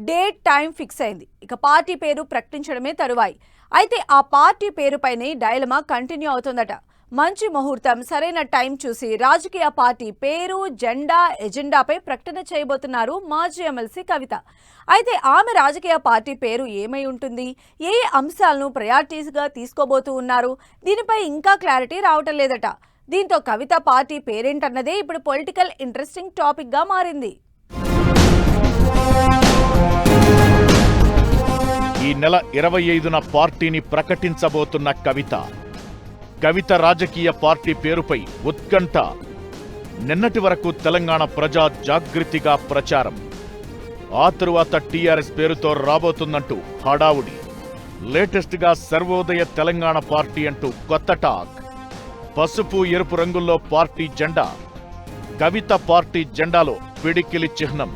Date time fix అయింది. ఇక party పేరు ప్రకటించడమే తరువాయి. అయితే ఆ పార్టీ పేరుపైనే డైలమా కంటిన్యూ అవుతుందట. మంచి ముహూర్తం, సరైన టైం చూసి రాజకీయ పార్టీ పేరు, జెండా, ఎజెండాపై ప్రకటన చేయబోతున్నారు మాజీ ఎమ్మెల్సీ కవిత. అయితే ఆమె రాజకీయ పార్టీ పేరు ఏమై ఉంటుంది, ఏ అంశాలను ప్రయారిటీస్గా తీసుకోబోతూ ఉన్నారు, దీనిపై ఇంకా క్లారిటీ రావటం లేదట. దీంతో కవిత పార్టీ పేరేంటన్నదే ఇప్పుడు పొలిటికల్ ఇంట్రెస్టింగ్ టాపిక్గా మారింది. ఈ నెల 25న పార్టీని ప్రకటించబోతున్న కవిత రాజకీయ పార్టీ పేరుపై ఉత్కంఠ. నిన్నటి వరకు తెలంగాణ ప్రజా జాగృతిగా ప్రచారం. ఆ తరువాత టీఆర్ఎస్ పేరుతో రాబోతుందంటూ హడావుడి. లేటెస్ట్గా సర్వోదయ తెలంగాణ పార్టీ అంటూ కొత్త టాక్. పసుపు ఎరుపు రంగుల్లో పార్టీ జెండా. కవిత పార్టీ జెండాలో పిడికిలి చిహ్నం.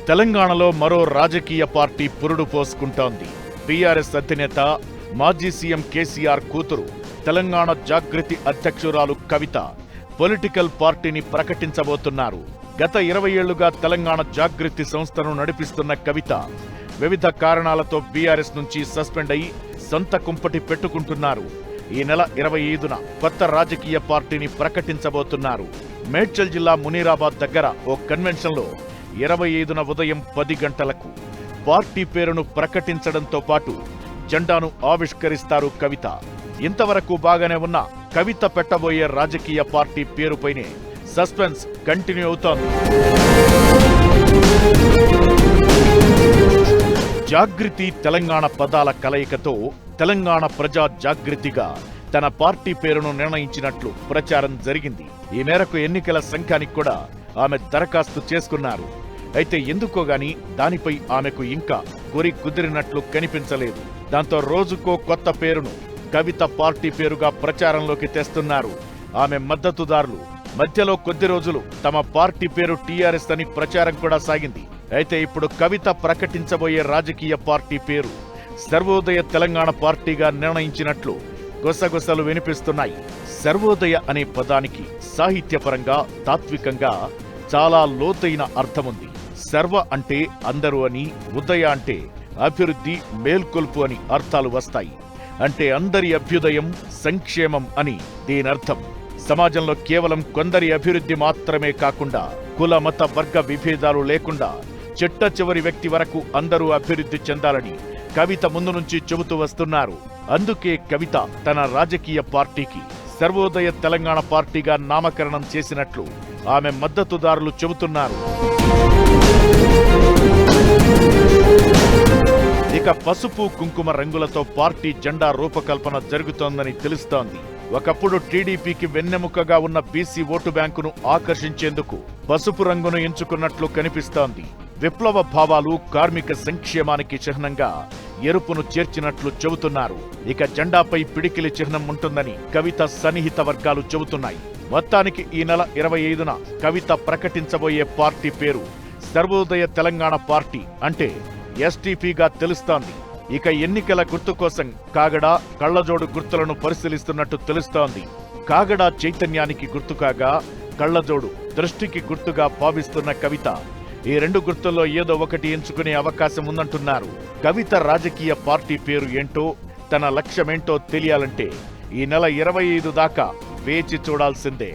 తెలంగాణలో మరో రాజకీయ పార్టీ పురుడు పోసుకుంటోంది. టీఆర్ఎస్ అధినేత మాజీ సీఎం కేసీఆర్ కూతురు, తెలంగాణ జాగృతి అధ్యక్షురాలు కవిత పొలిటికల్ పార్టీని ప్రకటించబోతున్నారు. గత 20 ఏళ్లుగా తెలంగాణ జాగృతి సంస్థను నడిపిస్తున్న కవిత వివిధ కారణాలతో బీఆర్ఎస్ నుంచి సస్పెండ్ అయి సొంత కుంపటి పెట్టుకుంటున్నారు. ఈ నెల 25న కొత్త రాజకీయ పార్టీని ప్రకటించబోతున్నారు. మేడ్చల్ జిల్లా మునీరాబాద్ దగ్గర ఓ కన్వెన్షన్లో 25న ఉదయం 10 గంటలకు పార్టీ పేరును ప్రకటించడంతో పాటు జెండాను ఆవిష్కరిస్తారు కవిత. ఇంతవరకు బాగానే ఉన్న కవిత పెట్టబోయే రాజకీయ పార్టీ పేరుపైనే సస్పెన్స్ కంటిన్యూ అవుతోంది. జాగృతి తెలంగాణ పదాల కలయికతో తెలంగాణ ప్రజా జాగృతిగా తన పార్టీ పేరును నిర్ణయించినట్లు ప్రచారం జరిగింది. ఈ మేరకు ఎన్నికల సంఘానికి కూడా ఆమె దరఖాస్తు చేసుకున్నారు. అయితే ఎందుకో గాని దానిపై ఆమెకు ఇంకా గురి కుదిరినట్లు కనిపించలేదు. దాంతో రోజుకో కొత్త పేరును కవిత పార్టీ పేరుగా ప్రచారంలోకి తెస్తున్నారు ఆమె మద్దతుదారులు. మధ్యలో కొద్ది రోజులు తమ పార్టీ పేరు టీఆర్ఎస్ అని ప్రచారం కూడా సాగింది. అయితే ఇప్పుడు కవిత ప్రకటించబోయే రాజకీయ పార్టీ పేరు సర్వోదయ తెలంగాణ పార్టీగా నిర్ణయించినట్లు గుసగుసలు వినిపిస్తున్నాయి. సర్వోదయ అనే పదానికి సాహిత్యపరంగా, తాత్వికంగా చాలా లోతైన అర్థముంది. సర్వ అంటే అందరూ అని, ఉదయ అంటే అభివృద్ధి, మేల్కొల్పు అని అర్థాలు వస్తాయి. అంటే అందరి అభ్యుదయం, సంక్షేమం అని దీనర్థం. సమాజంలో కేవలం కొందరి అభివృద్ధి మాత్రమే కాకుండా కుల, మత, వర్గ విభేదాలు లేకుండా చిట్ట చివరి వ్యక్తి వరకు అందరూ అభివృద్ధి చెందాలని కవిత ముందు నుంచి చెబుతూ వస్తున్నారు. అందుకే కవిత తన రాజకీయ పార్టీకి సర్వోదయ తెలంగాణ పార్టీగా నామకరణం చేసినట్లు ఆమె మద్దతుదారులు చెబుతున్నారు. ఇక పసుపు కుంకుమ రంగులతో పార్టీ జెండా రూపకల్పన జరుగుతోందని తెలుస్తోంది. ఒకప్పుడు టీడీపీకి వెన్నెముకగా ఉన్న బీసీ ఓటు బ్యాంకును ఆకర్షించేందుకు పసుపు రంగును ఎంచుకున్నట్లు కనిపిస్తోంది. విప్లవ భావాలు, కార్మిక సంక్షేమానికి చిహ్నంగా ఎరుపును చేర్చినట్లు చెబుతున్నారు. ఇక జెండాపై పిడికిలి చిహ్నం ఉంటుందని కవిత సన్నిహిత వర్గాలు చెబుతున్నాయి. మొత్తానికి ఈ నెల 25న కవిత ప్రకటించబోయే పార్టీ పేరు సర్వోదయ తెలంగాణ పార్టీ అంటే ఎస్టీపీగా తెలుస్తోంది. ఇక ఎన్నికల గుర్తు కోసం కాగడ, కళ్లజోడు గుర్తులను పరిశీలిస్తున్నట్టు తెలుస్తోంది. కాగడ చైతన్యానికి గుర్తు కాగా, కళ్లజోడు దృష్టికి గుర్తుగా భావిస్తున్న కవిత ఈ 2 గుర్తుల్లో ఏదో ఒకటి ఎంచుకునే అవకాశం ఉందంటున్నారు. కవిత రాజకీయ పార్టీ పేరు ఏంటో, తన లక్ష్యమేంటో తెలియాలంటే ఈ నెల 25 దాకా వేచి చూడాల్సిందే.